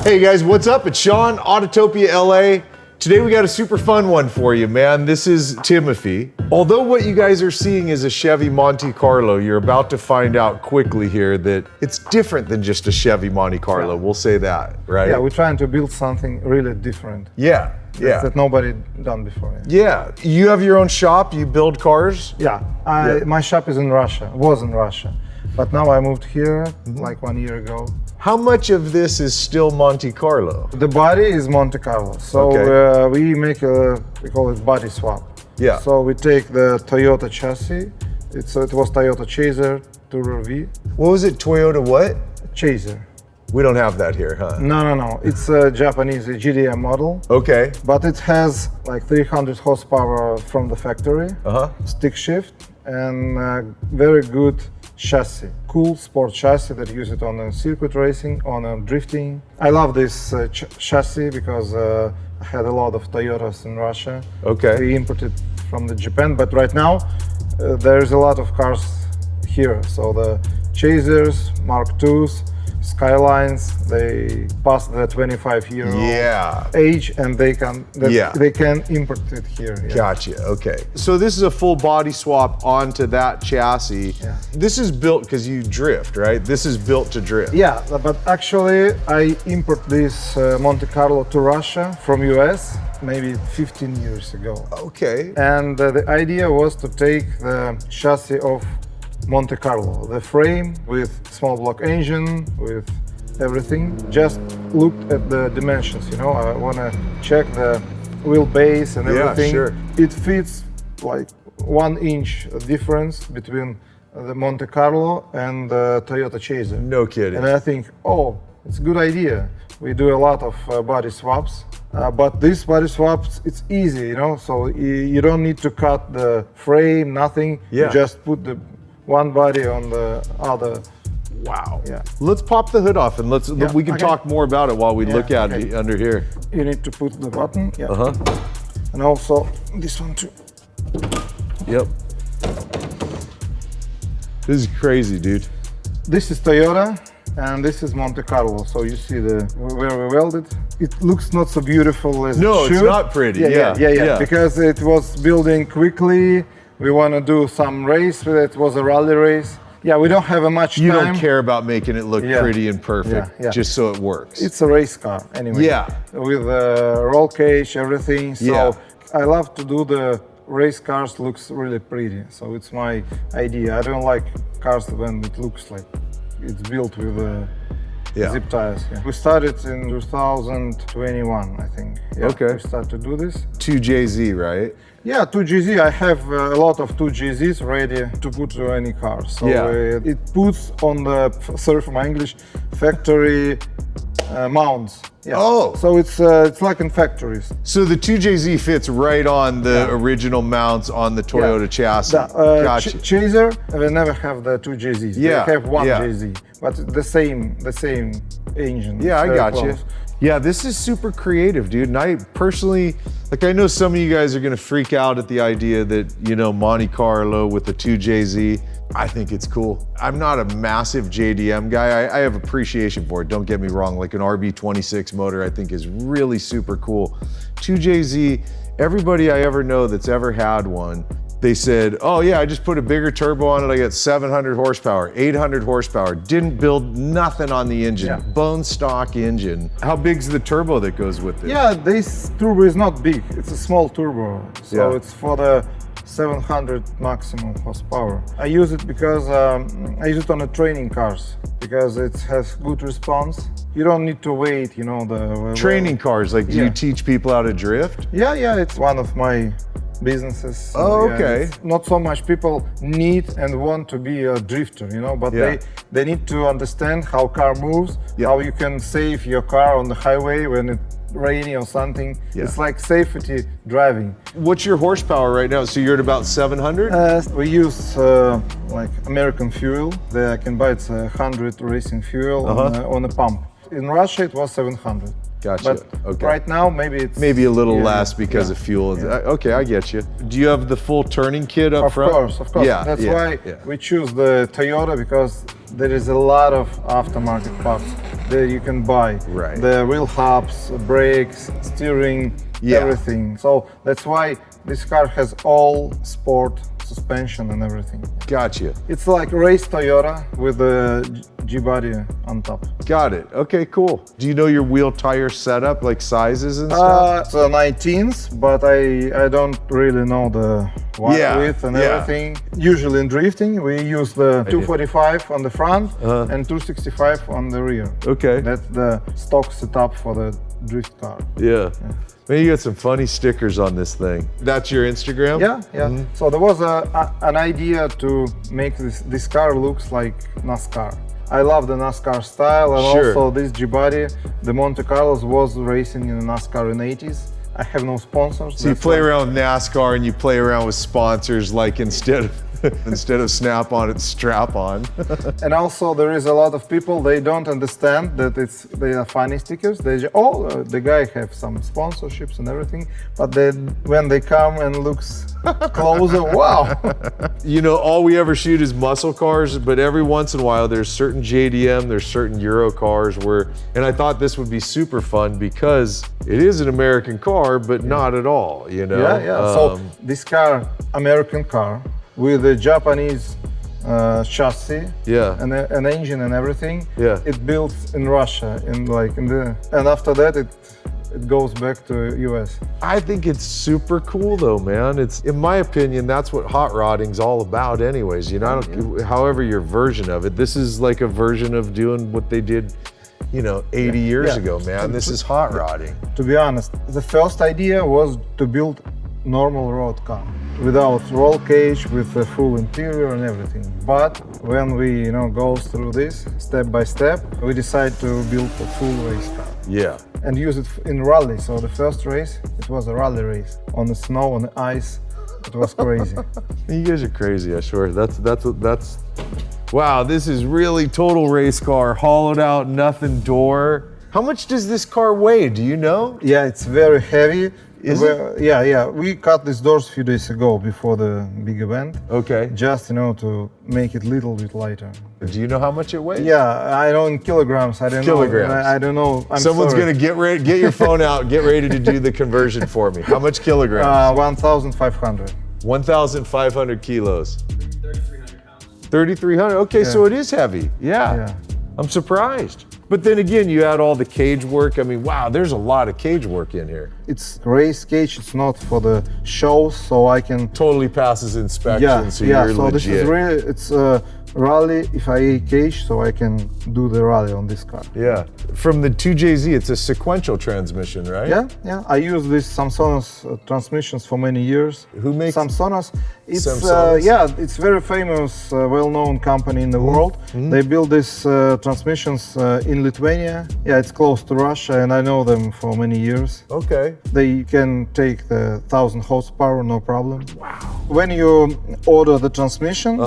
Hey guys, what's up? It's Sean, Autotopia LA. Today we got a super fun one for you, man. This is Timofei. Although what you guys are seeing is a Chevy Monte Carlo, you're about to find out quickly here that it's different than just a Chevy Monte Carlo. We'll say that, right? Yeah, we're trying to build something really different. Yeah. That nobody done before. Yeah. You have your own shop, you build cars? Yeah, my shop is in Russia, was in Russia. But now I moved here like 1 year ago. How much of this is still Monte Carlo? The body is Monte Carlo. So we make we call it body swap. Yeah. So we take the Toyota chassis. It was Toyota Chaser Tourer V. What was it, Toyota what? Chaser. We don't have that here, huh? No. It's a Japanese GDM model. Okay. But it has like 300 horsepower from the factory. Stick shift and very good chassis. Cool sport chassis that use it on circuit racing, on drifting. I love this chassis because I had a lot of Toyotas in Russia. Okay. We imported from Japan, but right now there's a lot of cars here. So the Chasers, Mark IIs, Skylines, they pass the 25-year age and they can import it here. Yeah. Gotcha, okay. So this is a full body swap onto that chassis. Yeah. This is built because you drift, right? This is built to drift. Yeah, but actually I import this Monte Carlo to Russia from US maybe 15 years ago. Okay. And the idea was to take the chassis of Monte Carlo, the frame with small block engine, with everything. Just looked at the dimensions, you know, I want to check the wheelbase and everything. Yeah, sure. It fits like 1 inch difference between the Monte Carlo and the Toyota Chaser. No kidding. And I think, oh, it's a good idea. We do a lot of body swaps. But these body swaps, it's easy, you know, so you don't need to cut the frame, nothing. Yeah. You just put the one body on the other. Wow. Yeah. Let's pop the hood off and we can talk more about it while we look at it under here. You need to put the button. Yeah. Uh-huh. And also this one too. Yep. This is crazy, dude. This is Toyota and this is Monte Carlo. So you see where we welded. It looks not so beautiful as it should. No, it's not pretty. Yeah. Because it was building quickly. We want to do some race. It was a rally race. Yeah, we don't have much time. You don't care about making it look pretty and perfect, just so it works. It's a race car anyway. Yeah. With roll cage, everything. So I love to do the race cars looks really pretty. So it's my idea. I don't like cars when it looks like it's built with zip ties. Yeah. We started in 2021, I think. Yeah, okay. We started to do this. 2JZ, right? Yeah, 2GZ. I have a lot of 2GZs ready to put to any car. So it puts on the, sorry for my English, factory mounts. Yeah. Oh. So it's like in factories. So the 2JZ fits right on the original mounts on the Toyota chassis. Gotcha. Chaser, they never have the 2JZs. Yeah. They have one JZ, but the same engine. Yeah, I got you. Yeah, this is super creative, dude. And I personally, I know some of you guys are gonna freak out at the idea that, you know, Monte Carlo with the 2JZ. I think it's cool. I'm not a massive JDM guy. I have appreciation for it, don't get me wrong. Like an RB26 motor I think is really super cool. 2JZ, everybody I ever know that's ever had one, they said, oh yeah, I just put a bigger turbo on it. I got 700 horsepower, 800 horsepower. Didn't build nothing on the engine. Bone stock engine. How big's the turbo that goes with it? Yeah, this turbo is not big. It's a small turbo. So it's for the 700 maximum horsepower. I use it because I use it on the training cars because it has good response. You don't need to wait, you know, the training cars. Like, do you teach people how to drift? Yeah, it's one of my businesses. Oh, okay. Not so much people need and want to be a drifter, you know, but they need to understand how car moves, how you can save your car on the highway when it's rainy or something. It's like safety driving. What's your horsepower right now? So you're at about 700? We use like American fuel. I can buy it 100 racing fuel on a pump. In Russia it was 700. Gotcha. But right now, maybe it's... Maybe a little less because of fuel. Okay, I get you. Do you have the full turning kit up front? Of course. Yeah, That's why we choose the Toyota, because there is a lot of aftermarket parts. that you can buy. Right. The wheel hubs, brakes, steering, everything. So that's why this car has all sport suspension and everything. Gotcha. It's like race Toyota with the G-body on top. Got it. Okay, cool. Do you know your wheel tire setup, like sizes and stuff? It's a 19s, but I don't really know the width and everything. Usually in drifting, we use the 245 on the front and 265 on the rear. Okay. That's the stock setup for the drift car. Yeah. Man, you got some funny stickers on this thing. That's your Instagram? Yeah. So there was an idea to make this car looks like NASCAR. I love the NASCAR style, and also this G-body, the Monte Carlos was racing in NASCAR in the 80s. I have no sponsors. So you play around with NASCAR and you play around with sponsors, like instead of Snap-on, it's Strap-on. And also there is a lot of people, they don't understand that they are funny stickers. They just, the guy have some sponsorships and everything, but then when they come and looks closer, wow. You know, all we ever shoot is muscle cars, but every once in a while there's certain JDM, there's certain Euro cars and I thought this would be super fun because it is an American car, but not at all, you know? So this car, American car, with a Japanese chassis and an engine and everything. It built in Russia, and after that it goes back to US. I think it's super cool though, man. It's, in my opinion, that's what hot rodding's all about anyways. You know, however your version of it, this is like a version of doing what they did, you know, 80 years ago, man. This is hot rodding. To be honest, the first idea was to build normal road car without roll cage, with a full interior and everything. But when we go through this step by step, we decide to build a full race car. Yeah. And use it in rally. So the first race, it was a rally race on the snow, on the ice. It was crazy. You guys are crazy, I swear. That's wow, this is really total race car, hollowed out, nothing door. How much does this car weigh? Do you know? Yeah, it's very heavy. Is it? Yeah. We cut these doors a few days ago before the big event. Okay. Just, to make it a little bit lighter. Do you know how much it weighs? Yeah, I know in kilograms. I don't know. I don't know. Someone's gonna get your phone out, get ready to do the conversion for me. How much kilograms? 1,500. 1,500 kilos. 3,300 pounds. 3,300. Okay, so it is heavy. Yeah. I'm surprised. But then again, you add all the cage work. I mean, wow, there's a lot of cage work in here. It's race cage. It's not for the shows, so I can totally passes inspection. So you're so legit. This is really, it's a rally FIA cage, so I can do the rally on this car. Yeah, from the 2JZ, it's a sequential transmission, right? Yeah. I use these Samson's transmissions for many years. Who makes Samson's? It's Samson's? It's very famous, well-known company in the world. They build these transmissions in Lithuania. Yeah, it's close to Russia, and I know them for many years. Okay. They can take the 1,000 horsepower, no problem. Wow. When you order the transmission,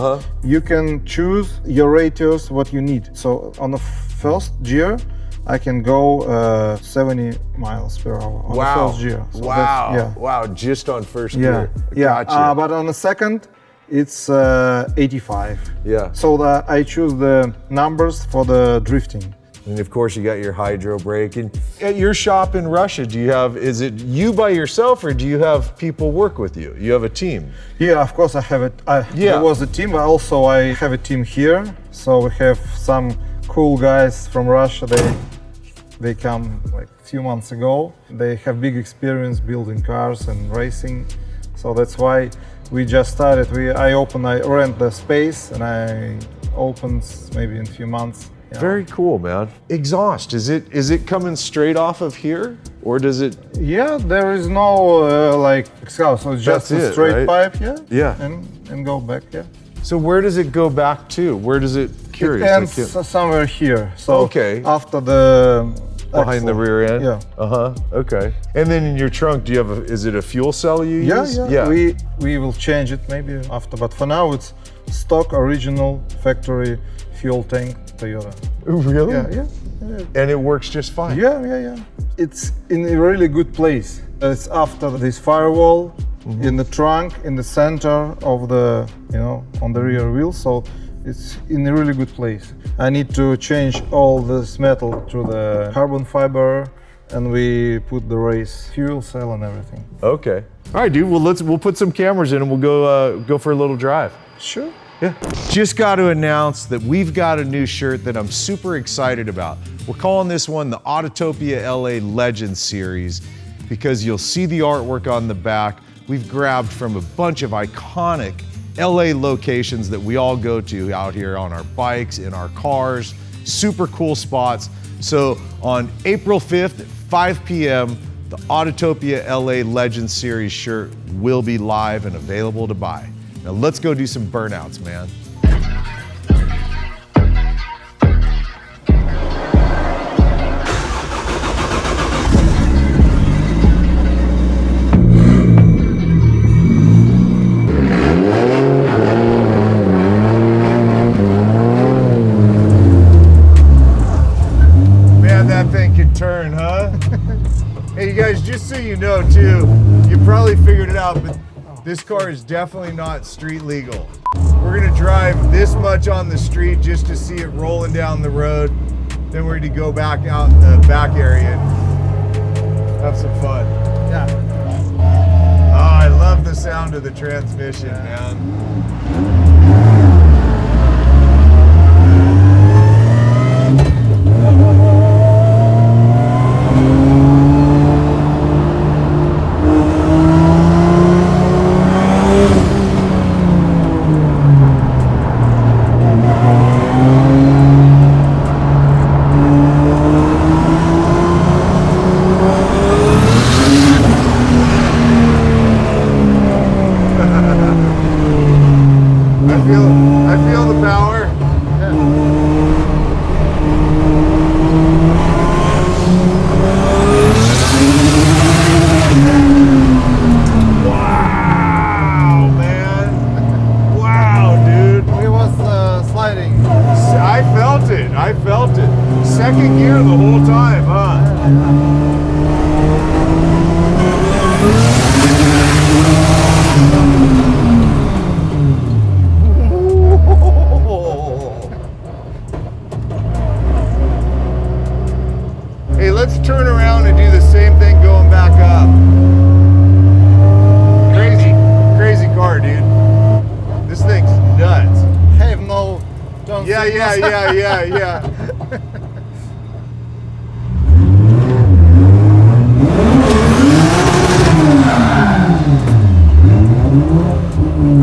you can choose your ratios, what you need. So on the first gear, I can go 70 miles per hour on the first gear. So wow, just on first gear. Gotcha. But on the second, it's 85. Yeah. So I choose the numbers for the drifting. And of course, you got your hydro brake. And at your shop in Russia, is it you by yourself, or do you have people work with you? You have a team? Yeah, of course I have it. There was a team, but also I have a team here. So we have some cool guys from Russia. They come like a few months ago. They have big experience building cars and racing. So that's why we just started. I rent the space, and I opened maybe in a few months. Yeah. Very cool, man. Exhaust, is it coming straight off of here, or does it? Yeah, there is no exhaust, so it's just a straight pipe, and go back, So where does it go back to? Where does it? Curious. It ends somewhere here. So after the behind the rear end. Yeah. Okay. And then in your trunk, do you have is it a fuel cell you use? Yeah. We will change it maybe after, but for now it's stock original factory fuel tank Toyota. Really? Yeah. And it works just fine. Yeah. It's in a really good place. It's after this firewall in the trunk, in the center of the, on the rear wheel. So It's in a really good place. I need to change all this metal to the carbon fiber, and we put the race fuel cell and everything. Okay. All right, dude. Well, we'll put some cameras in and we'll go for a little drive. Sure. Yeah. Just got to announce that we've got a new shirt that I'm super excited about. We're calling this one the Autotopia LA Legends Series because you'll see the artwork on the back. We've grabbed from a bunch of iconic LA locations that we all go to out here on our bikes, in our cars, super cool spots. So on April 5th at 5 p.m., the Autotopia LA Legends Series shirt will be live and available to buy. Now let's go do some burnouts, man. Man, that thing can turn, huh? Hey, you guys, just so you know too, you probably figured it out, but this car is definitely not street legal. We're gonna drive this much on the street just to see it rolling down the road. Then we're gonna go back out in the back area and have some fun. Yeah. Oh, I love the sound of the transmission, man. I feel the power. Wow, man. Wow, dude. We was sliding. I felt it. I felt it. Second gear the whole time, huh? Hey, let's turn around and do the same thing going back up. Crazy car, dude. This thing's nuts. Have no. Don't Yeah. I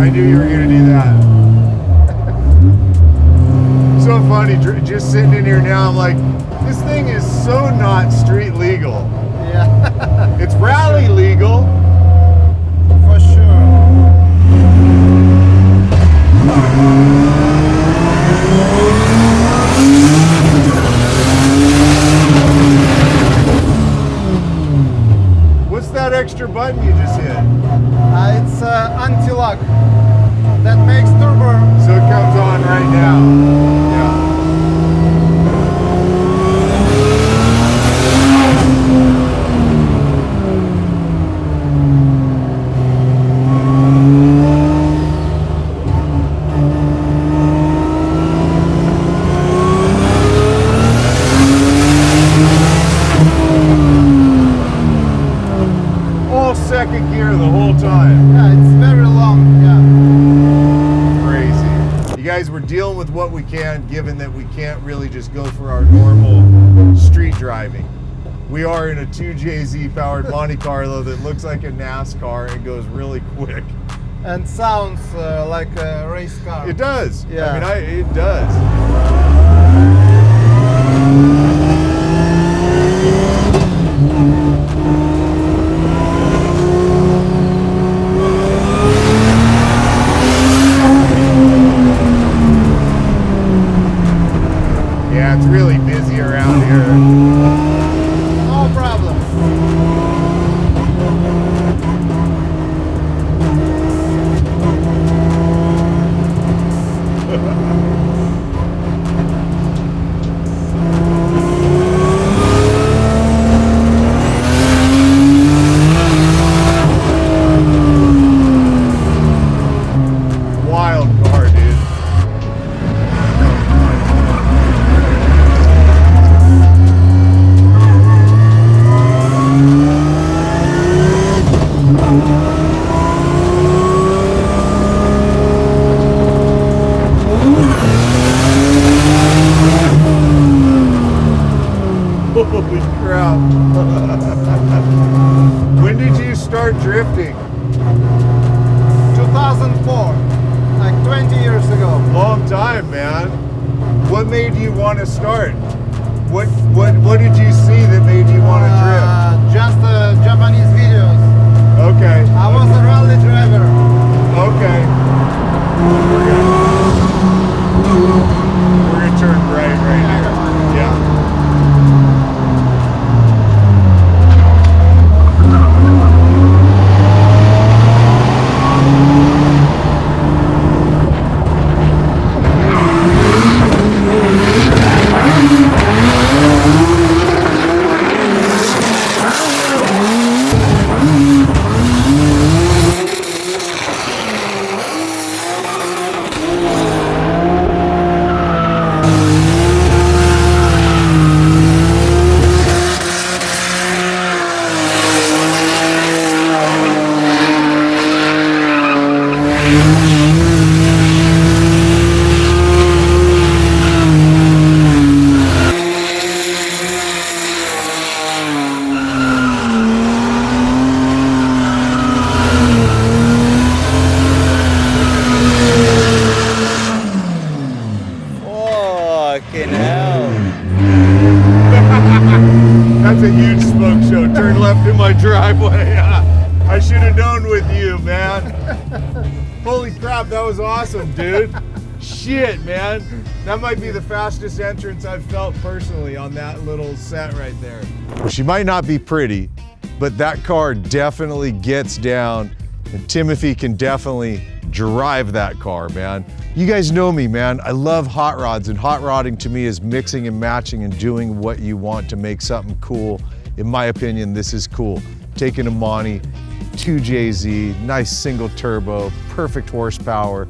knew you were gonna do that. So funny, just sitting in here now, I'm like, this thing is so not street legal. Yeah. It's rally legal. For sure. What's that extra button you just hit? It's anti-lock. That makes turbo. So it comes on right now. Yeah. All second gear the whole time. Yeah, it's very long. Yeah. Crazy. You guys, we're dealing with what we can, given that we can't really just go for our normal street driving. We are in a 2JZ powered Monte Carlo that looks like a NASCAR and goes really quick. And sounds like a race car. It does. Yeah. I mean, it does. Yeah, it's really busy around here. No problem. Wild car, dude. Holy crap. When did you start drifting? 2004, like 20 years ago. Long time, man. What made you want to start? What did you see that made you want to drift? Just Japanese videos. Okay. I was a rally driver. Okay. We're gonna turn right here. Yeah. Fucking hell. That's a huge smoke show. Turn left in my driveway. I should have known with you, man. Holy crap, that was awesome, dude. Shit, man. That might be the fastest entrance I've felt personally on that little set right there. Well, she might not be pretty, but that car definitely gets down, and Timofei can definitely drive that car, man. You guys know me, man. I love hot rods, and hot rodding to me is mixing and matching and doing what you want to make something cool. In my opinion, this is cool. Taking a Monte, 2JZ, nice single turbo, perfect horsepower,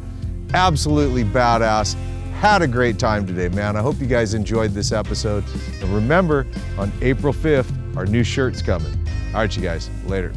absolutely badass. Had a great time today, man. I hope you guys enjoyed this episode. And remember, on April 5th, our new shirt's coming. All right, you guys, later.